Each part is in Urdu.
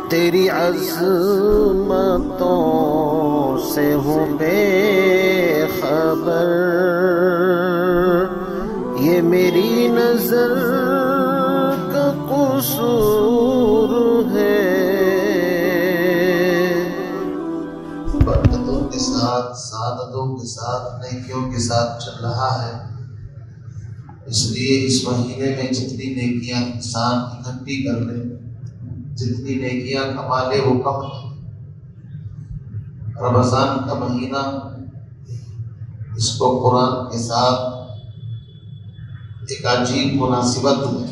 تیری عظمتوں سے ہوں بے خبر، یہ میری نظر کا قصور ہے۔ برکتوں کے ساتھ، سعادتوں کے ساتھ، نیکیوں کے ساتھ چل رہا ہے، اس لیے اس مہینے میں جتنی نیکیاں انسان اکٹھی کر لے، جتنی نیکیاں کما لے وہ کم ہے۔ رمضان کا مہینہ اس کو قرآن کے ساتھ ایک عجیب مناسبت ہے۔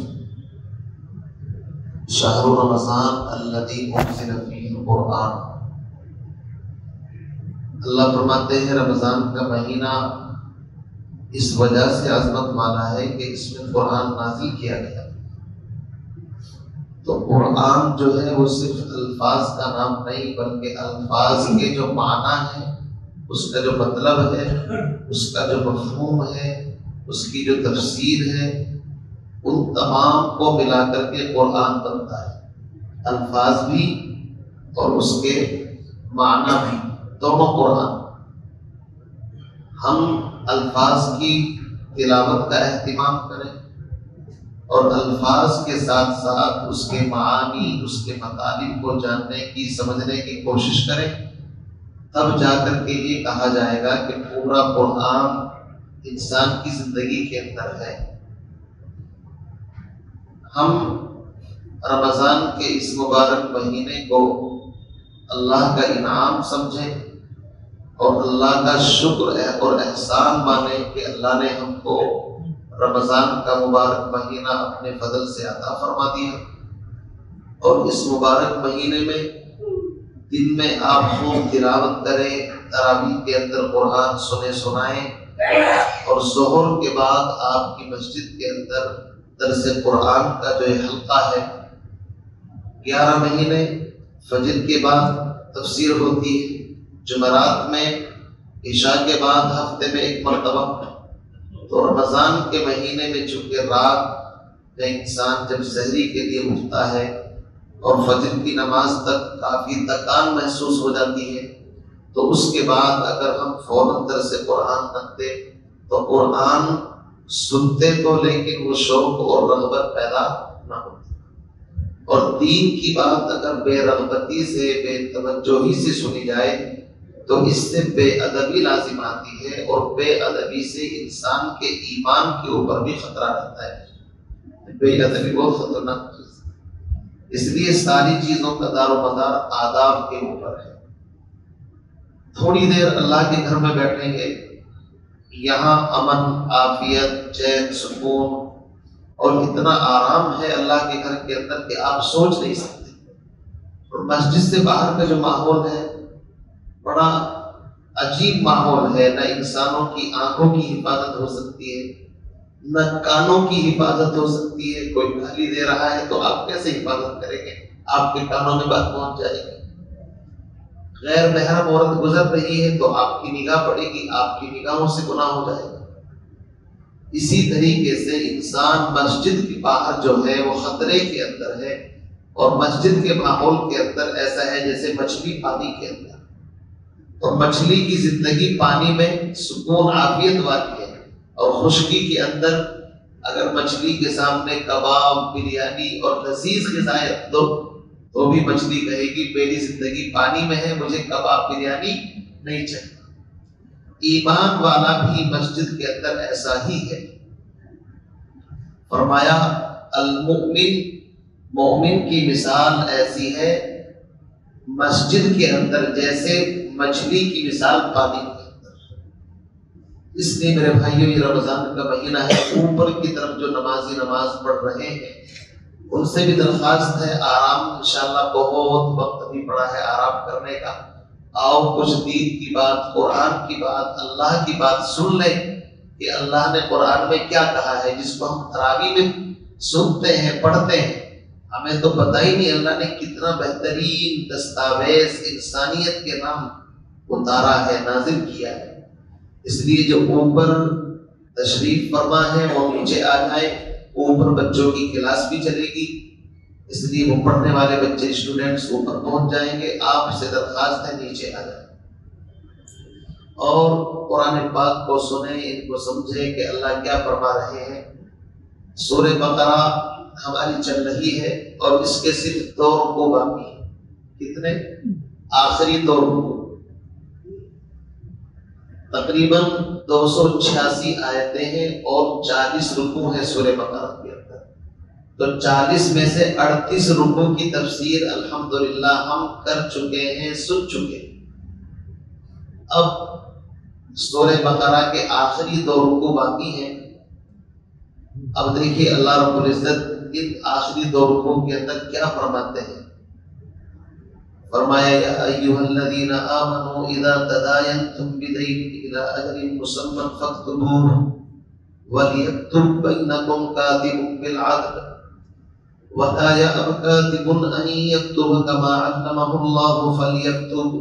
شہر رمضان الذی انزل فیہ القرآن، اللہ فرماتے ہیں رمضان کا مہینہ اس وجہ سے عظمت والا ہے کہ اس میں قرآن نازل کیا گیا۔ تو قرآن جو ہے وہ صرف الفاظ کا نام نہیں، بلکہ الفاظ کے جو معنی ہے، اس کا جو مطلب ہے، اس کا جو مفہوم ہے، اس کی جو تفسیر ہے، ان تمام کو ملا کر کے قرآن بنتا ہے۔ الفاظ بھی اور اس کے معنی بھی، دونوں قرآن۔ ہم الفاظ کی تلاوت کا اہتمام کریں اور الفاظ کے ساتھ ساتھ اس کے معانی، اس کے مطالب کو جاننے کی، سمجھنے کی کوشش کریں، تب جا کر کے یہ کہا جائے گا کہ پورا قرآن انسان کی زندگی کے اندر ہے۔ ہم رمضان کے اس مبارک مہینے کو اللہ کا انعام سمجھیں اور اللہ کا شکر اور احسان مانیں کہ اللہ نے ہم کو رمضان کا مبارک مہینہ اپنے فضل سے عطا فرما دیا، اور اس مبارک مہینے میں دن میں آپ خوب تلاوت کریں، تراویح کے اندر قرآن سنائیں، اور ظہر کے بعد آپ کی مسجد کے اندر درس قرآن کا جو حلقہ ہے، 11 مہینے فجر کے بعد تفسیر ہوتی ہے، جمعرات میں، عشاء کے بعد ہفتے میں ایک مرتبہ۔ تو رمضان کے مہینے میں چونکہ رات میں انسان جب سحری کے لیے اٹھتا ہے اور فجر کی نماز تک کافی تھکان محسوس ہو جاتی ہے، تو اس کے بعد اگر ہم فوراً درس قرآن رکھتے تو قرآن سنتے تو لیکن وہ شوق اور رغبت پیدا نہ ہوتی، اور دین کی بات اگر بے رغبتی سے، بے توجہی سے سنی جائے تو اس سے بے ادبی لازم آتی ہے، اور بے ادبی سے انسان کے ایمان کے اوپر بھی خطرہ رہتا ہے۔ بے ادبی بہت خطرناک چیز ہے، اس لیے ساری چیزوں کا دار و مدار آداب کے اوپر ہے۔ تھوڑی دیر اللہ کے گھر میں بیٹھیں گے، یہاں امن، عافیت، چین، سکون اور اتنا آرام ہے اللہ کے گھر کے اندر کہ آپ سوچ نہیں سکتے۔ اور مسجد سے باہر کا جو ماحول ہے بڑا عجیب ماحول ہے، نہ انسانوں کی آنکھوں کی حفاظت ہو سکتی ہے، نہ کانوں کی حفاظت ہو سکتی ہے۔ کوئی گالی دے رہا ہے تو آپ کیسے حفاظت کریں گے؟ آپ کے کانوں میں بات پہنچ جائے گی۔ غیر محرم عورت گزر رہی ہے تو آپ کی نگاہ پڑے گی، آپ کی نگاہوں سے گناہ ہو جائے گا۔ اسی طریقے سے انسان مسجد کے باہر جو ہے وہ خطرے کے اندر ہے، اور مسجد کے ماحول کے اندر ایسا ہے جیسے مچھلی پانی کے اندر، اور مچھلی کی زندگی پانی میں سکون عافیت والی ہے، اور خشکی کے اندر اگر مچھلی کے سامنے کباب، بریانی اور لذیذ غذائیں رکھ دو تو بھی مچھلی کہے گی میری زندگی پانی میں ہے، مجھے کباب بریانی نہیں چاہیے۔ ایمان والا بھی مسجد کے اندر ایسا ہی ہے۔ فرمایا المؤمن، مومن کی مثال ایسی ہے مسجد کے اندر جیسے مچھلی کی مثال پانی کے اندر۔ اس لیے میرے بھائیوں یہ رمضان کا مہینہ ہے، اوپر کی طرف جو نمازی نماز پڑھ رہے ہیں ان سے بھی درخواست ہے، آرام انشاءاللہ بہت وقت بھی پڑا ہے آرام کرنے کا، آؤ کچھ دین کی بات، قرآن کی بات، اللہ کی بات سن لیں کہ اللہ نے قرآن میں کیا کہا ہے، جس کو ہم تراویح میں سنتے ہیں، پڑھتے ہیں، ہمیں تو پتہ ہی نہیں اللہ نے کتنا بہترین دستاویز انسانیت کے نام اتارا ہے، نازل کیا ہے۔ اس لیے جو اوپر تشریف فرما ہے وہ نیچے آ جائے، اوپر بچوں کی کلاس بھی چلے گی، اس لیے وہ پڑھنے والے بچے اسٹوڈنٹس اوپر پہنچ جائیں گے، آپ سے درخواست ہے نیچے آ جائیں اور قرآن پاک کو سنیں، ان کو سمجھیں کہ اللہ کیا فرما رہے ہیں۔ سورہ بقرہ ہماری چل رہی ہے اور اس کے صرف 2 رکوع باقی ہیں۔ کتنے؟ آخری 2 رکوع، تقریباً 286 آیتیں ہیں اور 40 رکوع ہیں سورہ بقرہ کے اندر۔ تو 40 میں سے 38 رکوع کی تفسیر الحمدللہ ہم کر چکے ہیں، سن چکے ہیں۔ اب سورہ بقرہ کے آخری 2 رکوع باقی ہیں۔ اب دیکھیے اللہ رب العزت ان آخری 2 رکوع کے اندر کیا فرماتے ہیں۔ فرمایا یا ایھا الذین آمنوا اذا تداینتم بدین الی اجل مسمى فاکتبوه وليكتب بینکم کاتب بالعدل ولا یأب کاتب ان یکتب کما علمه اللہ فلیکتب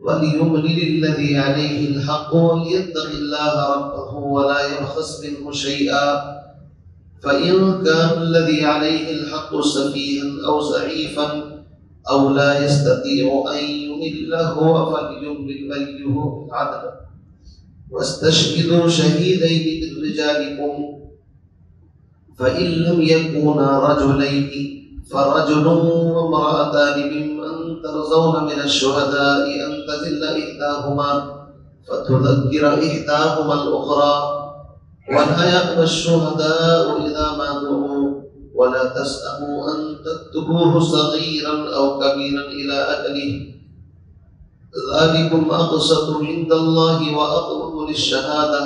وليملل الذي عليه الحق وليتق الله ربه ولا يبخس منه شيئا فإن كان الذي عليه الحق سفيها أو ضعيفا أو لا يستطيع أن يمل هو فليملل وليه بالعدل واستشهدوا شهيدين من رجالكم فإن لم يكونا رجلين فرجل وامرأتان ممن ترضون من الشهداء أن تضل إحداهما فتذكر إحداهما الأخرى ولا يأبى الشهداء إذا ما دعوا ولا تسأموا أن تكتبوه صغيرا أو كبيرا إلى أجله ذلكم أقسط عند الله وأقوم للشهادة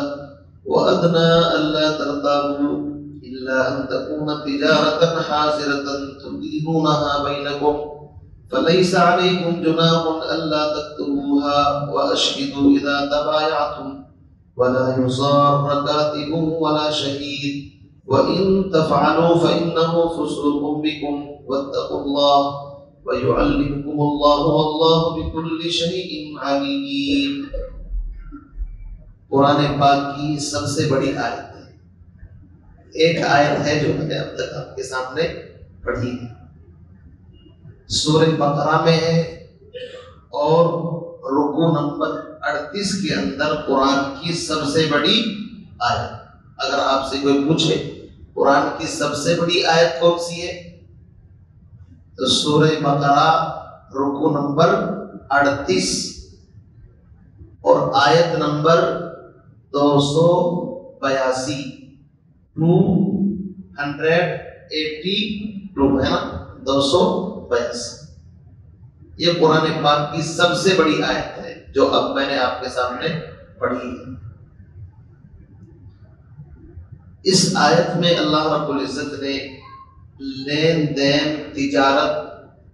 وأدنى ألا ترتابوا إلا أن تكون تجارة حاضرة تديرونها بينكم فليس عليكم جناح ألا تكتبوها وأشهدوا إذا تبايعتم ولا يضار كاتب ولا شهيد وإن تفعلوا فإنه فسوق بكم واتقوا الله ويعلمكم الله والله بكل شيء عليم۔ قرآن پاک کی سب سے بڑی آیت ہے، ایک آیت ہے جو میں نے اب تک آپ کے سامنے پڑھی ہے، سورہ بقرہ میں ہے اور رکوع نمبر 38 کے اندر قرآن کی سب سے بڑی آیت۔ اگر آپ سے کوئی پوچھے قرآن کی سب سے بڑی آیت کون سی ہے تو سورہ بقرہ رکوع نمبر 38 اور آیت نمبر 282 282 ہے نا، 282 یہ قرآن پاک کی سب سے بڑی آیت ہے جو اب میں نے آپ کے سامنے پڑھی ہے۔ اس آیت میں اللہ رب العزت نے لین دین، تجارت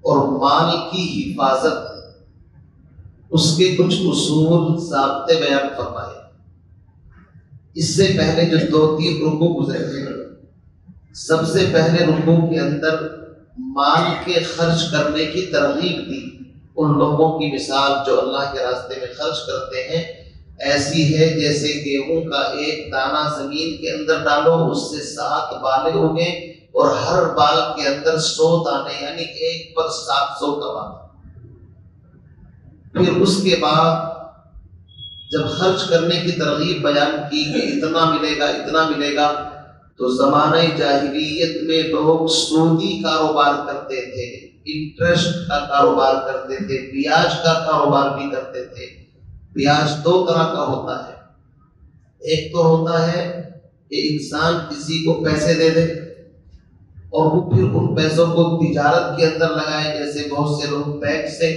اور مال کی حفاظت، اس کے کچھ اصول، ضابطے بیان فرمائے۔ اس سے پہلے جو 2-3 رکوع گزرے تھے، سب سے پہلے رکوع کے اندر مال کے خرچ کرنے کی ترغیب دی۔ ان لوگوں کی مثال جو اللہ کے راستے میں خرچ کرتے ہیں ایسی ہے جیسے گیہوں کا ایک دانہ زمین کے اندر ڈالو، اس سے 7 بالیں ہوگے اور ہر بال کے اندر 100 دانے، یعنی 1 پر 700 کا بال۔ پھر اس کے بعد جب خرچ کرنے کی ترغیب بیان کی کہ اتنا ملے گا اتنا ملے گا، تو زمانہ جاہلیت میں لوگ سودی کاروبار کرتے تھے، انٹرسٹ کا کاروبار کرتے تھے، بیاج کا کاروبار بھی کرتے تھے۔ بیاج 2 طرح کا ہوتا ہے، ایک تو ہوتا ہے کہ انسان کسی کو پیسے دے دے اور وہ پھر ان پیسوں کو تجارت کے اندر لگائے، جیسے بہت سے لوگ بینک سے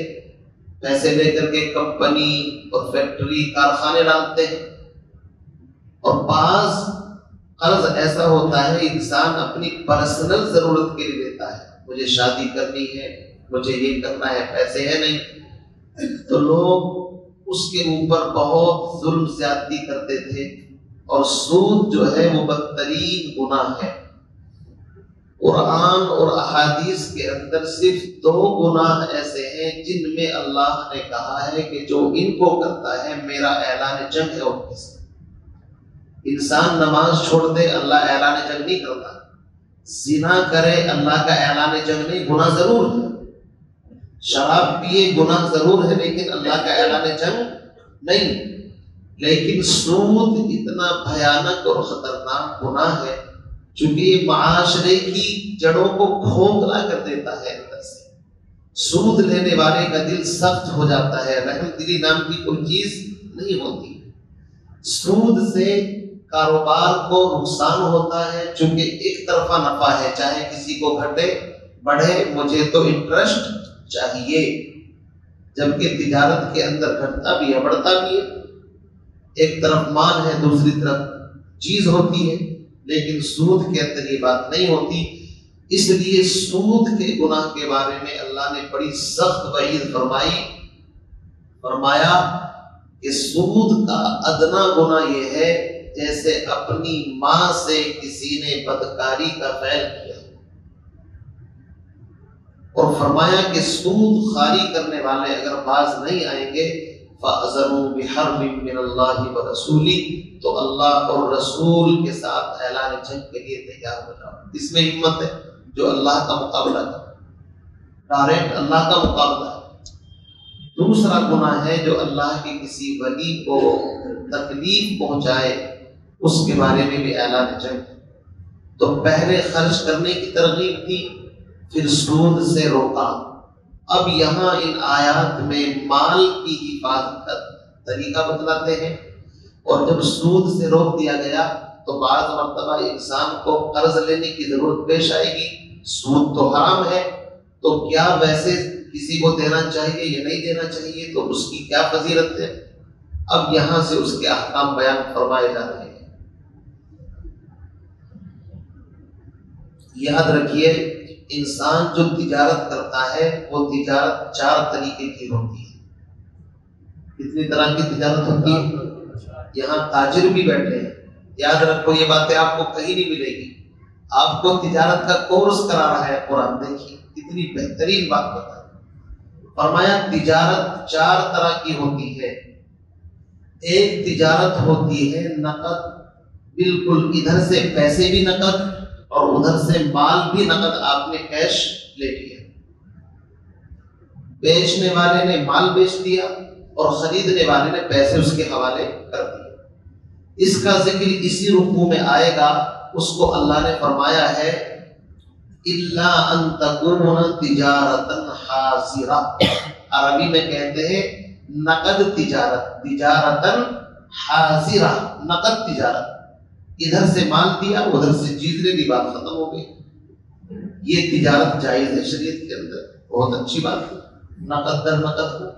پیسے لے کر کے کمپنی اور فیکٹری، کارخانے ڈالتے ہیں۔ اور بعض قرض ایسا ہوتا ہے انسان اپنی پرسنل ضرورت کے لیے لیتا ہے، مجھے شادی کرنی ہے، مجھے یہ کرنا ہے، پیسے ہے نہیں، تو لوگ اس کے اوپر بہت ظلم زیادتی کرتے تھے۔ اور سود جو ہے وہ بدترین گناہ ہے۔ قرآن اور احادیث کے اندر صرف 2 گناہ ایسے ہیں جن میں اللہ نے کہا ہے کہ جو ان کو کرتا ہے میرا اعلان جنگ ہے ان کے ساتھ۔ انسان نماز چھوڑ دے، اللہ اعلان جنگ نہیں کرتا، زنا کرے اللہ کا اعلان جنگ نہیں، گناہ ضرور ہے، شراب پیے گناہ ضرور ہے لیکن اللہ کا اعلان جنگ نہیں۔ لیکن سود اتنا بھیانک اور خطرناک گناہ ہے چونکہ یہ معاشرے کی جڑوں کو کھوکھلا کر دیتا ہے اندر سے۔ سود لینے والے کا دل سخت ہو جاتا ہے، رحم دلی نام کی کوئی چیز نہیں ہوتی۔ سود سے کاروبار کو نقصان ہوتا ہے چونکہ ایک طرفہ نفع ہے، چاہے کسی کو گھٹے بڑھے مجھے تو انٹرسٹ چاہیے، جبکہ تجارت کے اندر گھٹتا بھی ہے بڑھتا بھی ہے، ایک طرف مال ہے دوسری طرف چیز ہوتی ہے، لیکن سود کے اندر یہ بات نہیں ہوتی۔ اس لیے سود کے گناہ کے بارے میں اللہ نے بڑی سخت وعید فرمایا کہ سود کا ادنا گناہ یہ ہے جیسے اپنی ماں سے کسی نے بدکاری کا فعل کیا، اور فرمایا کہ سود خواری کرنے والے اگر باز نہیں آئیں گے فَأَذَنُوا بِحَرْبٍ مِّنَ اللَّهِ وَرَسُولِهِ، تو اللہ اور رسول کے ساتھ اعلان جنگ کے لیے تیار ہو جاؤ۔ اس میں ہمت ہے جو اللہ کا مقابلہ کرے، ڈائریکٹ اللہ کا مقابلہ ہے۔ دوسرا گناہ ہے جو اللہ کے کسی ولی کو تکلیف پہنچائے، اس کے بارے میں بھی اعلان جنگ۔ تو پہلے خرچ کرنے کی ترغیب تھی، پھر سود سے روکا، اب یہاں ان آیات میں مال کی حفاظت کا طریقہ بتلاتے ہیں، اور جب سود سے روک دیا گیا تو بعض مرتبہ انسان کو قرض لینے کی ضرورت پیش آئے گی، سود تو حرام ہے، تو کیا ویسے کسی کو دینا چاہیے یا نہیں دینا چاہیے، تو اس کی کیا فضیلت ہے، اب یہاں سے اس کے احکام بیان فرمائے جا رہے ہیں۔ یاد رکھیے انسان جو تجارت کرتا ہے وہ تجارت 4 طریقے کی ہوتی ہے۔ کتنی طرح کی تجارت ہوتی ہے؟ یہاں تاجر بھی بیٹھے ہیں، یاد رکھو یہ باتیں آپ کو کہیں نہیں ملے گی، آپ کو تجارت کا کورس کرا رہا ہے قرآن، دیکھیے کتنی بہترین بات بتا ہے۔ فرمایا تجارت 4 طرح کی ہوتی ہے۔ ایک تجارت ہوتی ہے نقد، بالکل ادھر سے پیسے بھی نقد اور ادھر سے مال بھی نقد، آپ نے کیش لے لیا، بیچنے والے نے مال بیچ دیا اور خریدنے والے نے پیسے اس کے حوالے کر دیے۔ اس کا ذکر اسی رکوع میں آئے گا، اس کو اللہ نے فرمایا ہے اِلَّا أَن تَكُونَ تِجَارَةً حَاضِرَةً، عربی میں کہتے ہیں نقد تجارت، تجارتاً حاضرہ، نقد تجارت، ادھر سے مال دیا ادھر سے چیز لے لی، بات ختم ہو گئی۔ یہ تجارت جائز ہے شریعت کے اندر، بہت اچھی بات ہے، نقد در نقد ہو۔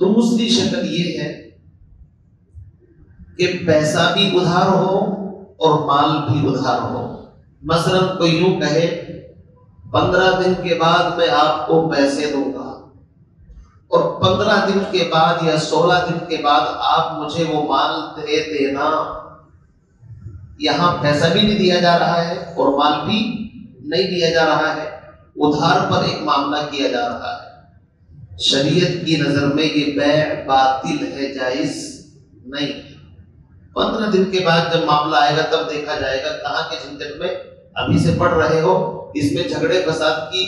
دوسری شکل یہ ہے کہ پیسہ بھی ادھار ہو اور مال بھی ادھار ہو۔ مثلا کوئی یوں کہے 15 دن کے بعد میں آپ کو پیسے دوں گا، اور 15 دن کے بعد یا 16 دن کے بعد آپ مجھے وہ مال دے دینا۔ یہاں پیسہ بھی نہیں دیا جا رہا ہے اور مال بھی نہیں دیا جا رہا ہے، ادھار پر ایک معاملہ کیا جا رہا ہے۔ شریعت کی نظر میں یہ بیع باطل ہے، جائز نہیں ہے۔ 15 دن کے بعد جب معاملہ آئے گا تب دیکھا جائے گا، کہاں کے جھنجٹ میں ابھی سے پڑھ رہے ہو، اس میں جھگڑے فساد کی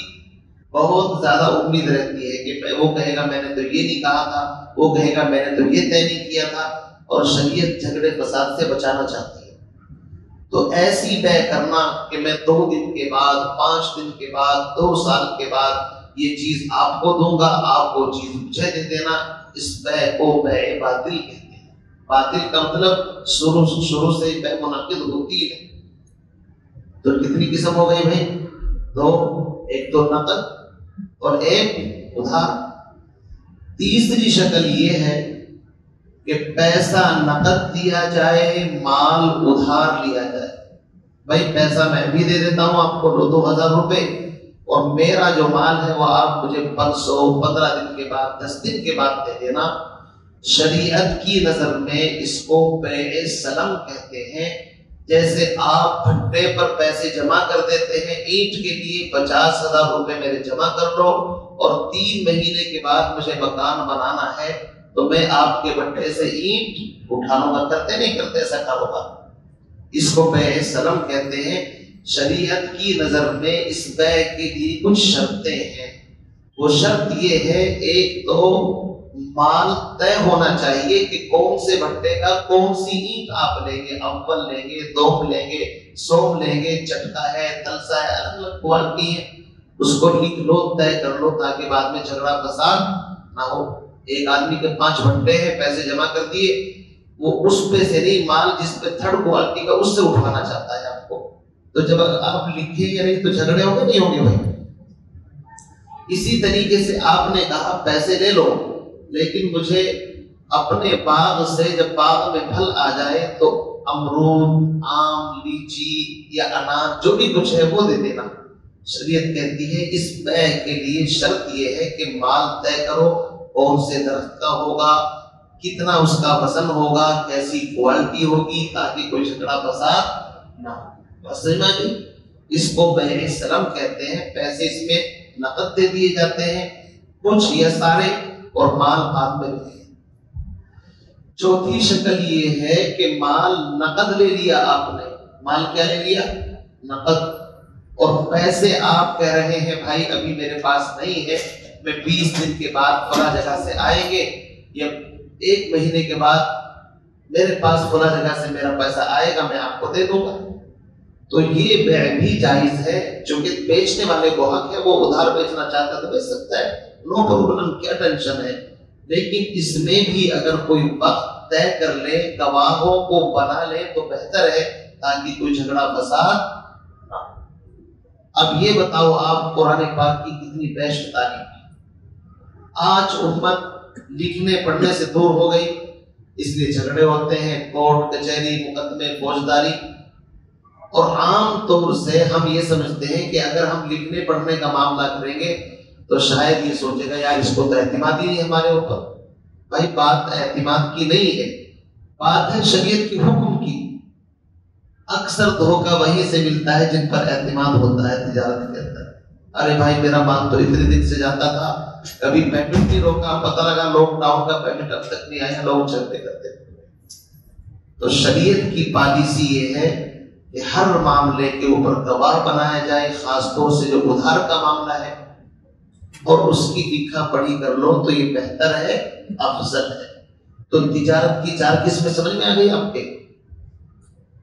بہت زیادہ امید رہتی ہے کہ وہ کہے گا میں نے تو یہ نہیں کہا تھا، وہ کہے گا میں نے تو یہ طے نہیں کیا تھا، اور شریعت جھگڑے فساد سے بچانا چاہتی ہے۔ تو ایسی بیع کرنا کہ میں 2 دن کے بعد، 5 دن کے بعد، 2 سال کے بعد یہ چیز آپ کو دوں گا، آپ وہ چیز مجھے دے دینا، اس بیع کو بیع باطل کہتے ہیں۔ باطل کا مطلب شروع سے بیع منعقد ہوتی ہے۔ تو کتنی قسم ہو گئی بھائی؟ 2، ایک تو نقد اور ایک ادھار۔ تیسری شکل یہ ہے کہ پیسہ نقد دیا جائے، مال ادھار لیا جائے۔ بھائی پیسہ میں بھی دے دیتا ہوں آپ کو 2000 روپے، اور میرا جو مال ہے وہ آپ مجھے 500 15 دن کے بعد 10 دن کے بعد دے دینا۔ شریعت کی نظر میں اس کو بیع سلم کہتے ہیں۔ جیسے آپ بھٹے پر پیسے جمع کر دیتے ہیں، اینٹ کے لیے 50,000 روپے میرے جمع کر لو، اور 3 مہینے کے بعد مجھے مکان بنانا ہے تو میں آپ کے بھٹے سے اینٹ اٹھا لوں گا۔ کرتے نہیں کرتے ایسا کاروبار؟ اس کو بیع سلم کہتے ہیں۔ شریعت کی نظر میں اس بیع کے لیے کچھ شرطیں ہیں. وہ شرط یہ ہے، ایک تو مال طے ہونا چاہیے کہ کون سے بھٹے کا کون سی اینٹ آپ لیں گے، اول لیں گے، دوم لیں گے، سوم لیں گے، چٹکا ہے، تلسا ہے، الگ الگ کوالٹی ہے. اس کو لکھ لو، طے کر لو تاکہ بعد میں جھگڑا فساد نہ ہو. ایک آدمی کے 5 بھٹے ہیں، پیسے جمع کر دیے، وہ اس پہ سے نہیں، مال جس پہ تھرڈ کوالٹی کا اس سے اٹھانا چاہتا ہے آپ کو، تو جب آپ لکھیں گے نہیں تو جھگڑے ہوں گے نہیں ہوں گے بھائی. اسی طریقے سے آپ نے کہا پیسے لے لو لیکن مجھے اپنے باغ سے جب باغ میں پھل آ جائے تو امرود، آم، لیچی یا انار جو بھی کچھ ہے وہ دے دینا. شریعت کہتی ہے اس بیع کے لیے شرط یہ ہے کہ مال طے کرو، کون سے درخت کا ہوگا، کتنا اس کا وزن ہوگا، کیسی کوالٹی ہوگی، تاکہ کوئی جھگڑا فساد نہ ہو. بس سمجھنا جی، اس کو بیع سلم کہتے ہیں. پیسے اس میں نقد دے دیے جاتے ہیں، کچھ یا سارے، اور مال بعد میں لے. چوتھی شکل یہ ہے کہ مال نقد لے لیا آپ نے. مال کیا لے لیا؟ نقد. اور پیسے آپ کہہ رہے ہیں بھائی ابھی میرے پاس نہیں ہے، میں 20 دن کے بعد فلاں جگہ سے آئیں گے یا 1 مہینے کے بعد میرے پاس فلاں جگہ سے میرا پیسہ آئے گا، میں آپ کو دے دوں گا. تو یہ بیع بھی جائز ہے، چونکہ بیچنے والے کو حق ہے، وہ ادھار بیچنا چاہتا ہے تو بیچ سکتا ہے، نو پرابلم، کیا ٹینشن ہے. لیکن اس میں بھی اگر کوئی وقت طے کر لے، گواہوں کو بنا لے تو بہتر ہے تاکہ کوئی جھگڑا فساد نہ ہو. اب یہ بتاؤ آپ قرآن پاک کی کتنی بیسٹ تعلیم ہے. آج امت لکھنے پڑھنے سے دور ہو گئی، اس لیے جھگڑے ہوتے ہیں، کورٹ کچہری، مقدمے، فوجداری. اور عام طور سے ہم یہ سمجھتے ہیں کہ اگر ہم لکھنے پڑھنے کا معاملہ کریں گے تو شاید یہ سوچے گا یار اس کو تو اعتماد ہی نہیں ہمارے اوپر. بھائی بات اعتماد کی نہیں ہے، بات ہے شریعت کے حکم کی. اکثر دھوکہ وہیں سے ملتا ہے جن پر اعتماد ہوتا ہے تجارت کے اندر. ارے بھائی میرا مال تو اتنے دن سے جاتا تھا، کبھی پیمنٹ نہیں روکا، پتہ لگا لاک ڈاؤن کا پیمنٹ اب تک نہیں آیا، لوگ چلتے کرتے. تو شریعت کی پالیسی یہ ہے کہ ہر معاملے کے اوپر گواہ بنایا جائے، خاص طور سے جو ادھار کا معاملہ ہے، اور اس کی لکھا پڑھی کر لو تو یہ بہتر ہے، افضل ہے. تو تجارت کی 4 قسمیں سمجھ میں آ گئی آپ کے؟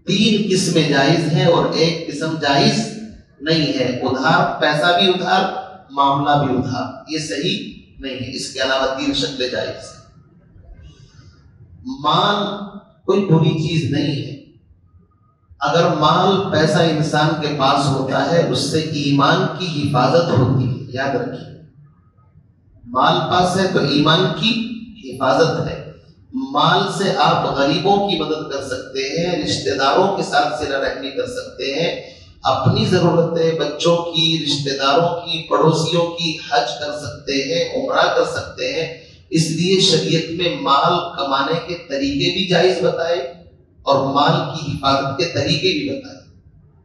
3 قسمیں جائز ہیں اور 1 قسم جائز نہیں ہے. ادھار، پیسہ بھی ادھار، معاملہ بھی ادھار، یہ صحیح نہیں ہے. اس کے علاوہ 3 شکلیں جائز ہیں. مال کوئی بری چیز نہیں ہے. اگر مال، پیسہ انسان کے پاس ہوتا ہے اس سے ایمان کی حفاظت ہوتی ہے. یاد رکھیے، مال پاس ہے تو ایمان کی حفاظت ہے. مال سے آپ غریبوں کی مدد کر سکتے ہیں، رشتہ داروں کے ساتھ صلہ رحمی کر سکتے ہیں، اپنی ضرورتیں، بچوں کی، رشتہ داروں کی، پڑوسیوں کی حج کر سکتے ہیں، عمرہ کر سکتے ہیں. اس لیے شریعت میں مال کمانے کے طریقے بھی جائز بتائے اور مال کی حفاظت کے طریقے بھی بتائے.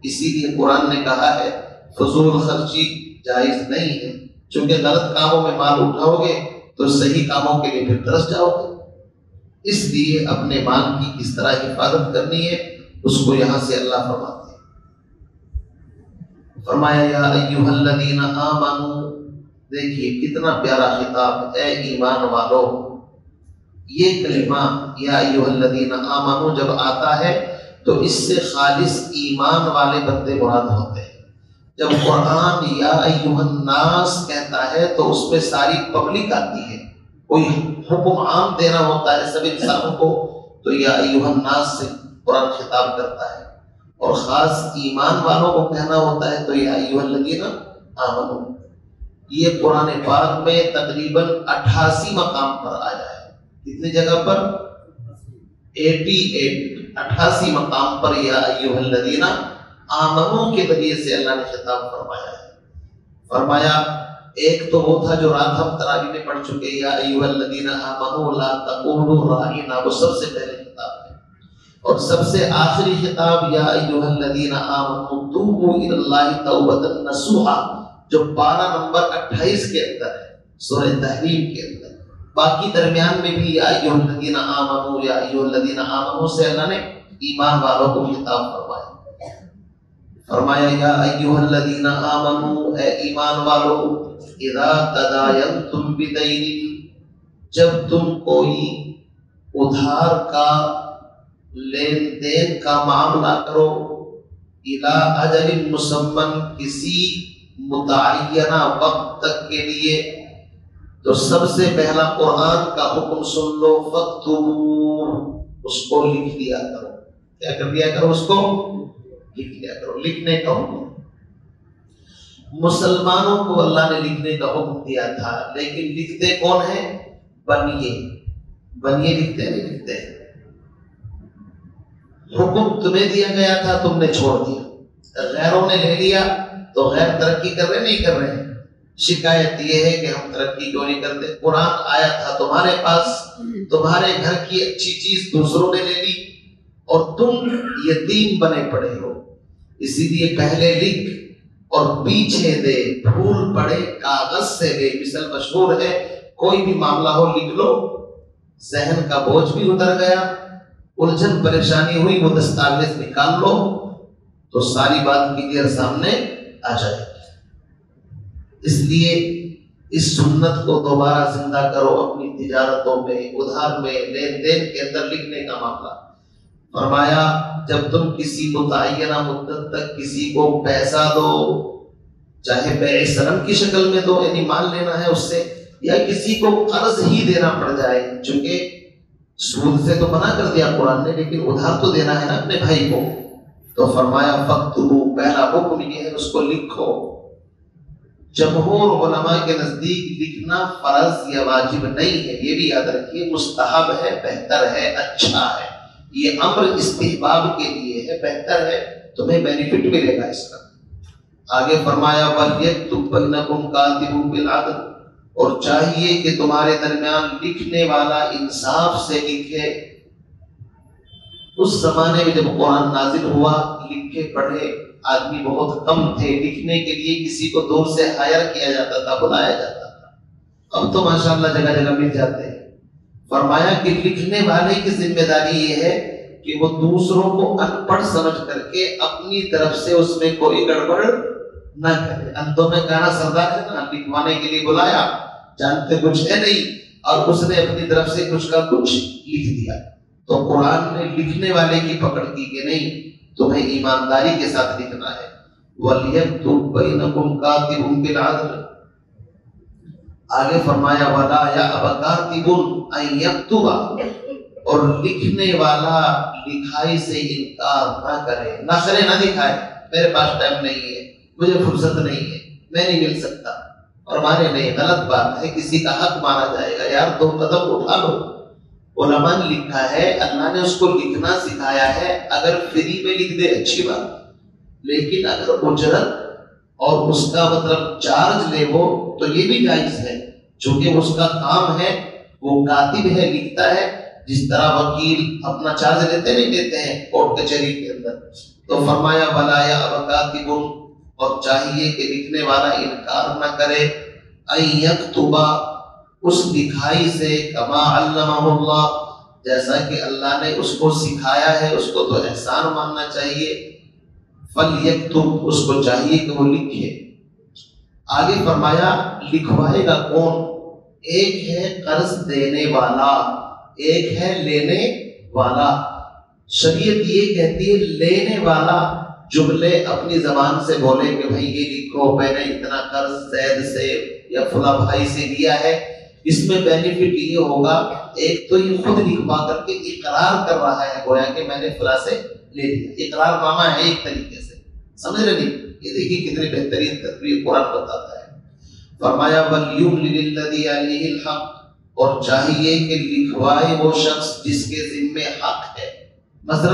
اسی لیے قرآن نے کہا ہے فضول خرچی جائز نہیں ہے، چونکہ غلط کاموں میں مال اٹھاؤ گے تو صحیح کاموں کے لیے پھر ترس جاؤ گے. اس لیے اپنے مال کی کس طرح حفاظت کرنی ہے اس کو یہاں سے اللہ فرماتے ہیں. فرمایا یا ایھا الذین آمنوا، دیکھیے کتنا پیارا خطاب، اے ایمان والو. یہ کلمہ یا ایھا الذین آمنوا جب آتا ہے تو اس سے خالص ایمان والے بندے مراد ہوتے ہیں. جب قرآن یا ایھا الناس کہتا ہے تو اس میں ساری پبلک آتی ہے. کوئی حکم عام دینا ہوتا ہے سب انسانوں کو تو یا ایھا الناس سے قرآن خطاب کرتا ہے، اور خاص ایمان والوں کو کہنا ہوتا ہے تو یا ایھا الذین آمنوا. یہ قرآن پاک میں تقریباً 88 مقام پر آیا ہے. کتنی جگہ پر؟ 88 مقام پر یا ایھا الذین آمنوا کے ذریعے سے اللہ نے خطاب فرمایا ہے. فرمایا ایک تو وہ تھا جو رات ہم تراویح میں پڑھ چکے، یا ایھا الذین آمنوا لا تقولوا راعینا، وہ سب سے پہلے خطاب ہے. اور سب سے آخری خطاب یا ایھا الذین آمنوا توبوا الی اللہ توبۃ نصوحا، جو 12 نمبر 28 کے اندر ہے، سورہ تحریم کے اندر. باقی درمیان میں بھی یا ایھا الذین آمنوا یا ایھا الذین آمنوا سے اللہ نے ایمان والوں کو خطاب فرمایا. فرمایا یا ایھا الذین آمنو، اے ایمان والو، اذا تداینتم بدین، جب تم کوئی ادھار کا لین دین کا معاملہ کرو، الی اجل مسمى، کسی متعینہ وقت تک کے لیے، تو سب سے پہلا قرآن کا حکم سن لو، فاکتبوا، اس کو لکھ لیا کرو۔ کیا کر دیا کرو؟ اس کو لکھ لیا کرو۔ لکھنے کا حکم مسلمانوں کو اللہ نے لکھنے کا حکم دیا تھا، لیکن لکھتے کون ہیں؟ بنیے لکھتے نہیں لکھتے۔ حکم تمہیں دیا گیا تھا، تم نے چھوڑ دیا، غیروں نے لے لیا، تو غیر ترقی کر رہے نہیں کر رہے ہیں۔ شکایت یہ ہے کہ ہم ترقی کیوں نہیں کرتے؟ قرآن آیا تھا تمہارے پاس، تمہارے گھر کی اچھی چیز دوسروں نے لے لی اور تم یتیم بنے پڑے ہو، اسی لیے پہلے لکھ اور پیچھے دے، پھول پڑے کاغذ سے دے۔ مثل مشہور ہے، کوئی بھی معاملہ ہو لکھ لو، ذہن کا بوجھ بھی اتر گیا، الجھن پریشانی ہوئی، وہ دستاویز نکال لو تو ساری بات کلیئر سامنے آ جائے گی۔ اس لیے اس سنت کو دوبارہ زندہ کرو اپنی تجارتوں میں، ادھار میں، لین دین کے اندر لکھنے کا معاملہ۔ فرمایا جب تم کسی متعینہ مدت تک کسی کو پیسہ دو، چاہے بیع سلم کی شکل میں دو، یعنی مال لینا ہے اس سے، یا کسی کو قرض ہی دینا پڑ جائے، چونکہ سود سے تو منع کر دیا قرآن نے، لیکن ادھار تو دینا ہے نا اپنے بھائی کو، تو فرمایا فاکتبوا، پہلا حکم یہ ہے اس کو لکھو۔ جمہور علماء کے نزدیک لکھنا فرض یا واجب نہیں ہے، یہ بھی یاد رکھیے، مستحب ہے، بہتر ہے، اچھا ہے، یہ امر استحباب کے لیے ہے، بہتر ہے، تمہیں بینیفٹ ملے گا اس کا۔ آگے فرمایا وَلْيَكْتُبْ بَيْنَكُمْ كَاتِبٌ بِالْعَدْلِ، اور چاہیے کہ تمہارے درمیان لکھنے والا انصاف سے لکھے۔ اس زمانے میں جب قرآن نازل ہوا، لکھے پڑھے آدمی بہت کم تھے، لکھنے کے لیے کسی کو دور سے ہائر کیا جاتا تھا، بلایا جاتا تھا، اب تو ماشاءاللہ جگہ جگہ مل جاتے ہیں۔ فرمایا کہ لکھنے والے کی ذمہ داری یہ ہے کہ وہ دوسروں کو ان پڑھ سمجھ کر کے اپنی طرف سے اس میں کوئی گڑبڑ نہ کرے۔ اندھوں میں کہنا سردار ہے نا، لکھوانے کے لیے بلایا، جانتے کچھ ہے نہیں، اور اس نے اپنی طرف سے کچھ کا کچھ لکھ دیا، تو قرآن نے لکھنے والے کی پکڑ کی کہ نہیں، تمہیں ایمانداری کے ساتھ لکھنا ہے۔ وَلْيَكْتُبْ بَيْنَكُمْ كَاتِبٌ بِالْعَدْلِ، آگے فرمایا وَلَا يَأْبَ كَاتِبٌ أَن يَكْتُبَ، اور لکھنے والا لکھائی سے انکار نہ کرے، نخرے نہ دکھائے، میرے پاس ٹائم نہیں ہے، مجھے فرصت نہیں ہے، میں نہیں مل سکتا، اور ہمارے نہیں، غلط بات ہے، کسی کا حق مانا جائے گا، یار 2 قدم اٹھا لو۔ علماء نے لکھا ہے، اللہ نے اس کو لکھنا سکھایا ہے، اگر فری میں لکھ دے اچھی بات، لیکن اگر اجرت اور اس کا مطلب چارج لے وہ، تو یہ بھی جائز ہے، چونکہ اس کا کام ہے، وہ کاتب ہے، لکھتا ہے، جس طرح وکیل اپنا چارج لیتے نہیں دیتے ہیں کورٹ کچہری کے اندر۔ تو فرمایا وَلَا يَأْبَ كَاتِبٌ، اور چاہیے کہ لکھنے والا انکار نہ کرے، أَن يَكْتُبَ، اس لکھائی سے، کما علمہ اللہ، جیسا کہ اللہ نے اس کو سکھایا ہے، اس کو تو احسان ماننا چاہیے۔ فَلْيَكْتُبْ، اس کو چاہیے کہ وہ لکھے۔ آگے فرمایا لکھوائے گا کون؟ ایک ہے قرض دینے والا، ایک ہے لینے والا۔ شریعت یہ کہتی ہے لینے والا جملے اپنی زبان سے بولے کہ بھائی یہ لکھو، میں نے اتنا قرض زید سے یا فلاں بھائی سے لیا ہے۔ اس میں بینیفٹ یہ ہوگا، ایک تو یہ خود لکھوا کر کے اقرار کر رہا ہے، گویا کہ میں نے فلاں سے لے لیا، اقرار نامہ ہے ایک طریقے سے، سمجھ رہے نہیں؟ یہ دیکھیے کتنی بہترین تدبیر قرآن بتاتا ہے۔ فرمایا وَلْيُمْلِلِ الَّذِي عَلَيْهِ الْحَقُّ، اور چاہیے کہ لکھوائے وہ شخص جس کے ذمے حق ہے۔ مثلا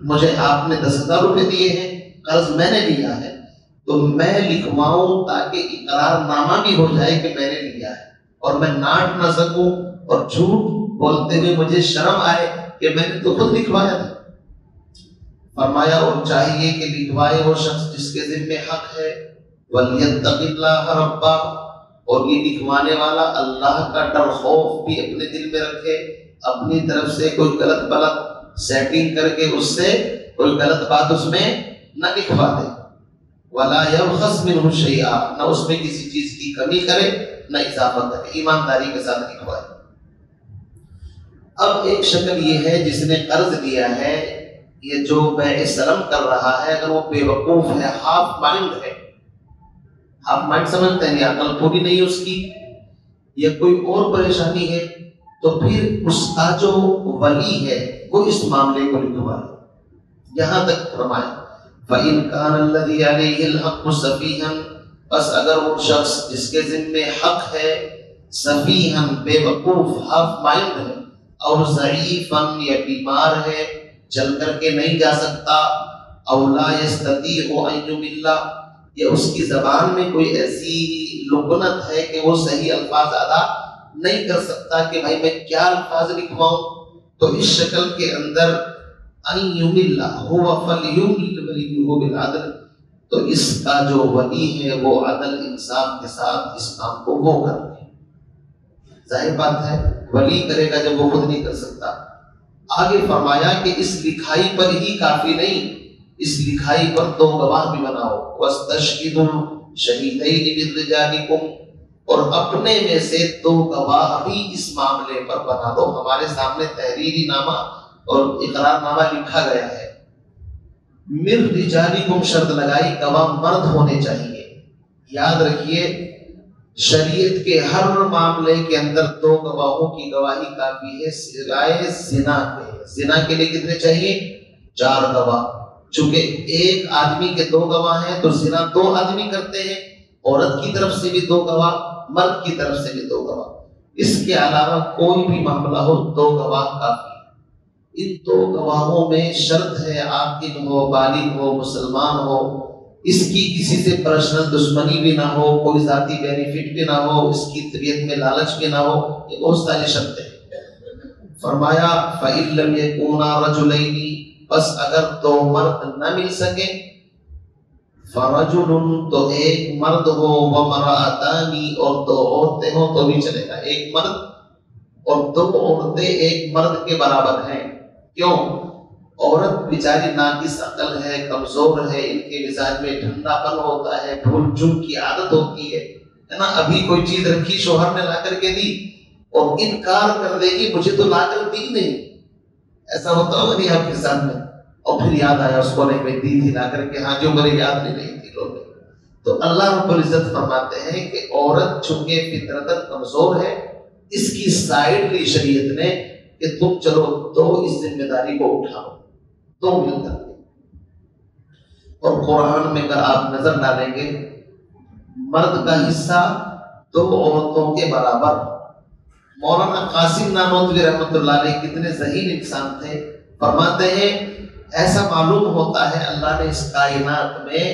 مجھے آپ نے 10,000 روپے دیے ہیں، قرض میں نے لیا ہے، تو میں لکھواؤں تاکہ اقرار نامہ بھی ہو جائے کہ میں نے لیا ہے، اور میں ناٹ نہ سکوں اور جھوٹ بولتے ہوئے مجھے شرم آئے کہ میں نے تو خود لکھوایا تھا۔ فرمایا اور چاہیے کہ لکھوائے وہ شخص جس کے ذمے حق ہے، وَلْيَتَّقِ اللَّهَ رَبَّهُ، اور یہ لکھوانے والا اللہ کا ڈر خوف بھی اپنے دل میں رکھے، اپنی طرف سے کوئی غلط سیٹنگ کر کے اس سے کوئی غلط بات اس میں نہ لکھوا دے۔ ولا يبخس منه شيئا، نہ اس میں کسی چیز کی کمی کرے نہ اضافہ کرے، ایمانداری کے ساتھ لکھوائے۔ اب ایک شکل یہ ہے جس نے قرض لیا ہے، یہ جو بیع سلم کر رہا ہے، اگر وہ بے وقوف ہے، ہاف مائنڈ ہے، ہاف مائنڈ سمجھتے ہیں، عقل پوری نہیں ہے اس کی، یا کوئی اور پریشانی ہے، تو پھر اس کا جو ولی ہے وہ اس معاملے کو لکھوائے۔ یہاں تک فرمایا فَإِنْ كَانَ الَّذِي عَلَيْهِ الْحَقُّ سَفِيهًا، بس اگر وہ شخص جس کے ذمے حق ہے سفیہن بے وقوف ہاف مائنڈ ہے، اور ضعیفن یا بیمار ہے چل کر کے نہیں جا سکتا، او لا یستطیع ان یمل، یا اس کی زبان میں کوئی ایسی لکنت ہے کہ وہ صحیح الفاظ ادا نہیں کر سکتا کہ بھائی میں کیا الفاظ لکھواؤں، تو اس شکل کے اندر ان یمل هو فلیملل ولیہ بالعدل، تو اس کا جو ولی ہے وہ عدل انصاف کے ساتھ اس کام کو وہ کر لے۔ ظاہر بات ہے ولی کرے گا جب وہ خود نہیں کر سکتا۔ آگے فرمایا کہ اس لکھائی پر ہی کافی نہیں، اس لکھائی پر 2 گواہ بھی بناؤ، وَاسْتَشْهِدُوا شَهِيدَيْنِ مِن رِجَالِكُمْ، اور اپنے میں سے 2 گواہ بھی اس معاملے پر بنا دو۔ ہمارے سامنے تحریری نامہ اور اقرار نامہ لکھا گیا ہے، مِن رِجَالِكُمْ شرط لگائی، گواہ مرد ہونے چاہیے۔ یاد رکھیے شریعت کے ہر معاملے کے اندر 2 گواہوں کی گواہی کافی ہے، سوائے زنا کے۔ زنا کے لیے کتنے چاہیے؟ 4 گواہ۔ چونکہ ایک آدمی کے 2 گواہ ہیں تو زنا 2 آدمی کرتے ہیں، عورت کی طرف سے بھی 2 گواہ، مرد کی طرف سے بھی 2 گواہ۔ اس کے علاوہ کوئی بھی معاملہ ہو 2 گواہ کافی۔ ان 2 گواہوں میں شرط ہے عاقل ہو، بالغ ہو، مسلمان ہو، اس کی کسی سے پرسنل دشمنی بھی نہ ہو، کوئی ذاتی بینیفٹ بھی نہ ہو، اس کی طبیعت میں لالچ بھی نہ ہو، یہ بہت ساری شرطیں ہیں۔ فرمایا فَإِن لَّمْ يَكُونَا رَجُلَيْنِ، بس اگر 2 مرد نہ مل سکیں، فَرَجُلٌ تو ایک مرد ہو، وَامْرَأَتَانِ اور 2 عورتیں ہوں تو بھی چلے گا۔ ایک مرد اور 2 عورتیں ایک مرد کے برابر ہیں۔ کیوں؟ عورت بیچاری ناقص عقل ہے، کمزور ہے، ان کے مزاج میں ٹھنڈا پن ہوتا ہے، بھول چوک کی عادت ہوتی ہے نا، ابھی کوئی چیز رکھی شوہر نے لا کر کے دی اور انکار کر دے گی مجھے تو لا کر دی نہیں، ایسا ہوتا ہوگا نہیں آپ کے ساتھ میں، اور پھر یاد آیا اس کو نہیں میں دی تھی لا کر کے، ہاں جو میری یاد نہیں رہی تھی لوگ۔ تو اللہ رب العزت فرماتے ہیں کہ عورت چونکہ فطرتاً کمزور ہے، اس کی سائیڈ لی شریعت نے کہ تم چلو 2 اس ذمہ داری کو اٹھاؤ، 2 مل کر کے۔ اور قرآن میں اگر آپ نظر ڈالیں گے مرد کا حصہ 2 عورتوں کے برابر۔ مولانا قاسم نانوتوی رحمۃ اللہ علیہ کتنے ذہین انسان تھے، فرماتے ہیں ایسا معلوم ہوتا ہے اللہ نے اس کائنات میں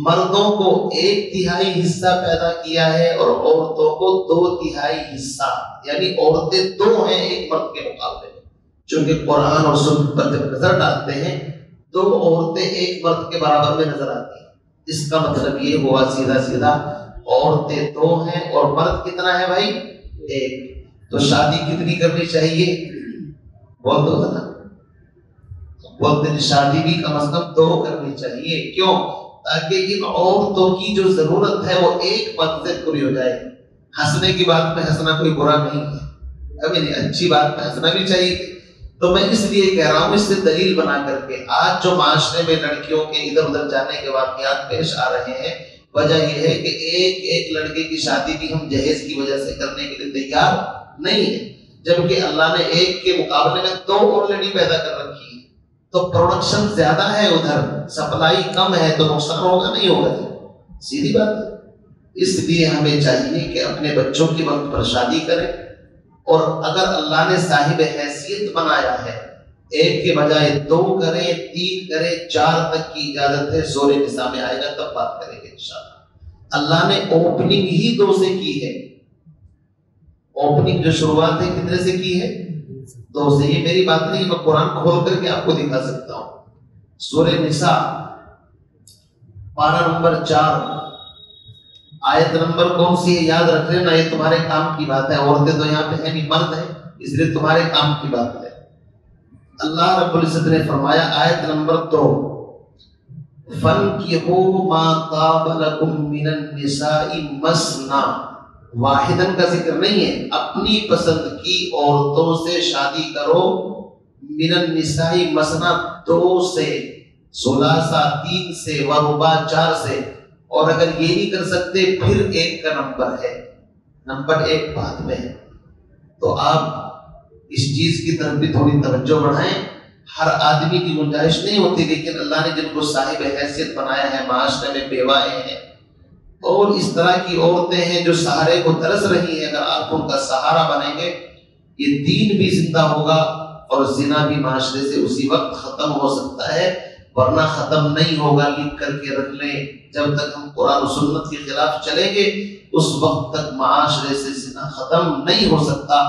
مردوں کو 1/3 حصہ پیدا کیا ہے اور عورتوں کو 2/3 حصہ، یعنی عورتیں 2 ہیں ایک مرد کے مقابلے میں۔ چونکہ قرآن اور سنت پر جب نظر ڈالتے ہیں 2 عورتیں ایک مرد کے برابر میں نظر آتی ہیں، اس کا مطلب یہ ہوا سیدھا سیدھا عورتیں 2 ہیں اور مرد کتنا ہے بھائی؟ 1۔ تو شادی کتنی کرنی چاہیے؟ بول دو نا، بولتے ہیں شادی بھی کم از کم 2 کرنی چاہیے۔ کیوں؟ تاکہ ان عورتوں کی جو ضرورت ہے وہ ایک مرد سے پوری ہو جائے۔ ہنسنے کی بات میں ہنسنا کوئی برا نہیں ہے، کبھی نہیں، اچھی بات میں ہنسنا بھی چاہیے۔ تو میں اس لیے کہہ رہا ہوں اس سے دلیل بنا کر کے آج جو معاشرے میں لڑکیوں کے ادھر ادھر جانے کے واقعات پیش آ رہے ہیں، وجہ یہ ہے کہ ایک لڑکے کی شادی بھی ہم جہیز کی وجہ سے کرنے کے لیے تیار نہیں ہے، جبکہ اللہ نے ایک کے مقابلے میں 2 آلریڈی پیدا کر رکھی ہے۔ تو پروڈکشن زیادہ ہے، ادھر سپلائی کم ہے، تو نقصان ہوگا نہیں ہوگا؟ سیدھی بات ہے۔ اس لیے ہمیں چاہیے کہ اپنے بچوں کی وقت پر شادی کریں، اور اگر اللہ نے صاحب حیثیت بنایا ہے 1 کے بجائے 2 کریں، 3 کریں، 4 تک کی اجازت ہے، زور نساء میں آئے گا تب بات کریں گے انشاءاللہ۔ اللہ نے اوپننگ ہی 2 سے کی ہے، اوپننگ جو شروعات ہے کتنے سے کی ہے؟ 2 سے۔ یہ میری بات نہیں، میں قرآن کھول کر کے آپ کو دکھا سکتا ہوں۔ سورہ نساء پارہ نمبر 4 آیت نمبر کون سی ہے یاد رکھ لینا، یہ تمہارے کام کی بات ہے، عورتیں تو یہاں پہ ہیں نہیں، مرد ہیں، اس لیے تمہارے کام کی بات ہے۔ اللہ رب العزت نے فرمایا آیت نمبر 2، فَانْكِحُوا مَا طَابَ لَكُم مِّنَ النِّسَاءِ مَثْنَىٰ، واحدن کا ذکر نہیں ہے، اپنی پسند کی عورتوں سے شادی کرو، من النساء مثنیٰ 2 سے، ثلاثہ 3 سے، ورباع 4 سے، اور اگر یہ نہیں کر سکتے پھر 1 کا نمبر ہے، نمبر 1 بعد میں ہے۔ تو آپ اس چیز کی طرف بھی تھوڑی توجہ بڑھائیں۔ ہر آدمی کی گنجائش نہیں ہوتی، لیکن اللہ نے جن کو صاحب حیثیت بنایا ہے، معاشرے میں بیوائیں ہیں اور اس طرح کی عورتیں ہیں جو سہارے کو ترس رہی ہیں، اگر آپ ان کا سہارا بنیں گے یہ دین بھی زندہ ہوگا اور زنا بھی معاشرے سے اسی وقت ختم ہو سکتا ہے، ورنہ ختم نہیں ہوگا۔ لکھ کر کے رکھ لیں، جب تک ہم قرآن و سنت کے خلاف چلیں گے اس وقت تک معاشرے سے زنا ختم نہیں ہو سکتا۔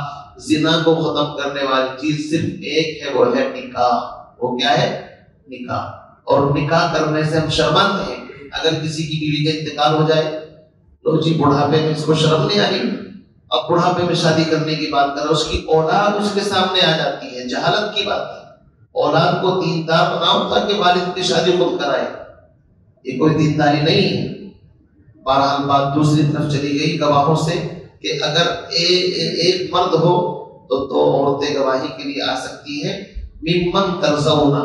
زنا کو ختم کرنے والی چیز صرف ایک ہے، وہ ہے نکاح۔ وہ کیا ہے؟ نکاح۔ اور نکاح کرنے سے ہم شرمند ہیں۔ اگر کسی کی بیوی کا انتقال ہو جائے تو جی بڑھاپے میں اس کو شرم نہیں آ رہی، اب بڑھاپے میں شادی کرنے کی بات کر رہا، اس کی اولاد اس کے سامنے آ جاتی ہے، جہالت کی بات ہے۔ اولاد کو دیندار بناؤ تاکہ والد کی شادی خود کرائے، یہ کوئی دینداری نہیں ہے۔ بہرحال بات دوسری طرف چلی گئی گواہوں سے کہ اگر ایک مرد ہو تو 2 عورتیں گواہی کے لیے آ سکتی ہیں، ممن ترضون،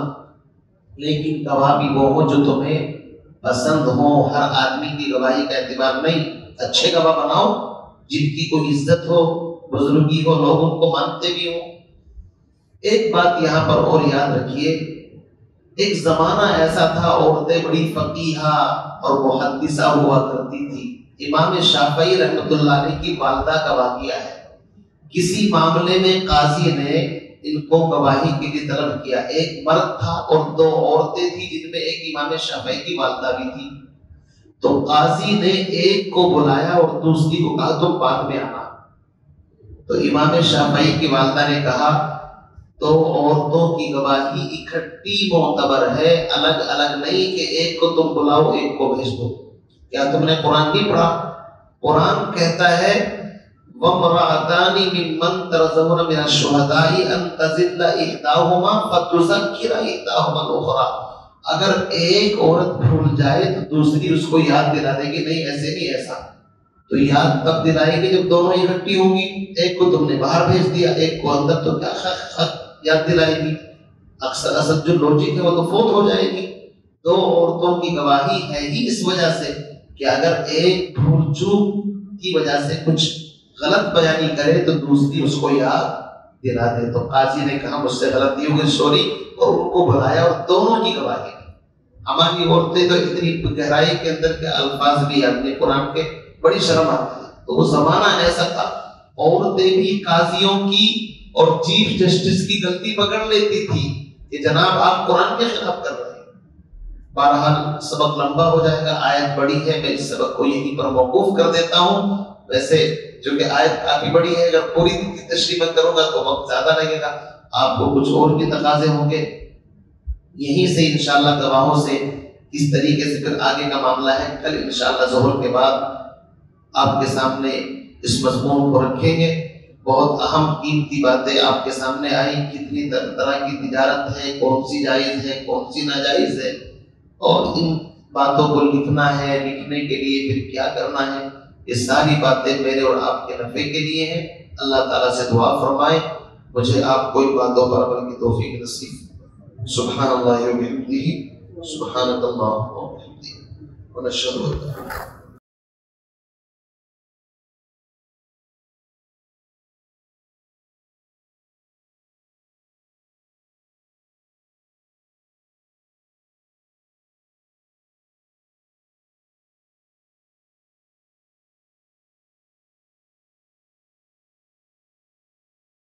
لیکن گواہ بھی وہ ہو جو تمہیں پسند ہو۔ ہر آدمی کی گواہی کا اعتبار نہیں، اچھے گواہ بناؤ جن کی کوئی عزت ہو، بزرگی ہو، لوگ ان کو مانتے بھی ہوں۔ ایک بات یہاں پر اور یاد رکھیے، ایک زمانہ ایسا تھا عورتیں بڑی فقیہہ اور محدثہ ہوا کرتی تھی۔ امام شافعی رحمۃ اللہ علیہ کی والدہ کا واقعہ ہے، کسی معاملے میں قاضی نے ان کو گواہی کے لیے طلب کیا، ایک مرد تھا اور 2 عورتیں تھیں جن میں ایک امام شافعی کی والدہ بھی تھی۔ تو قاضی نے ایک کو بلایا اور دوسری کو کہا تم بعد میں آنا۔ تو امام شافعی کی والدہ نے کہا 2 عورتوں کی گواہی اکٹھی معتبر ہے، الگ الگ نہیں کہ ایک کو تم بلاؤ ایک کو بھیج دو۔ کیا تم نے قرآن نہیں پڑھا؟ قرآن کہتا ہے وَامْرَأَتَانِ مِمَّنْ تَرْضَوْنَ مِنَ الشُّهَدَاءِ أَنْ تَضِلَّ إِحْدَاهُمَا فَتُذَكِّرَ إِحْدَاهُمَا الْأُخْرَىٰ، اگر ایک عورت بھول جائے تو دوسری اس کو یاد دلا دے گی، نہیں ایسے نہیں ایسا، تو یاد تب دلائے گی جب دونوں اکٹھی ہوں گی۔ ایک کو تم نے باہر بھیج دیا، ایک کو اندر، تو کیا یاد دلائے گی؟ اکثر اصل جو لوجک ہے وہ تو فوت ہو جائے گی۔ 2 عورتوں کی گواہی ہے ہی اس وجہ سے کہ اگر ایک بھول چوک کی وجہ سے کچھ غلط بیانی کرے تو دوسری اس کو یاد دلا دے۔ تو قاضی نے کہا مجھ سے غلطی ہو گئی، سوری، اور ان کو بلایا اور دونوں کی گواہی دی۔ ہماری عورتیں تو اتنی گہرائی کے اندر کے الفاظ بھی یاد نہیں قرآن کے، بڑی شرم آتی ہے۔ تو وہ زمانہ ایسا تھا، عورتیں بھی قاضیوں کی اور چیف جسٹس کی غلطی پکڑ لیتی تھی کہ جناب آپ قرآن کے خلاف کر رہے ہیں۔ بہرحال سبق لمبا ہو جائے گا، آیت بڑی ہے، میں اس سبق کو یہیں پر موقوف کر دیتا ہوں۔ ویسے جو کہ آیت کافی بڑی ہے، اگر پوری دن کی تشریح میں کروں گا تو وقت زیادہ لگے گا، آپ کو کچھ اور بھی تقاضے ہوں گے۔ یہیں سے انشاءاللہ گواہوں سے اس طریقے سے پھر آگے کا معاملہ ہے، کل انشاءاللہ ظہر کے بعد آپ کے سامنے اس مضمون کو رکھیں گے۔ بہت اہم قیمتی باتیں آپ کے سامنے آئیں، کتنی طرح کی تجارت ہے، کون سی جائز ہے کون سی ناجائز ہے، اور ان باتوں کو لکھنا ہے، لکھنے کے لیے پھر کیا کرنا ہے، یہ ساری باتیں میرے اور آپ کے نفع کے لیے ہیں۔ اللہ تعالیٰ سے دعا فرمائیں مجھے آپ کو ان باتوں پر عمل کی توفیق نصیب۔ سبحان اللہ و بحمدہ، سبحانک اللہم و بحمدک، ونشہد ان لا الہ الا انت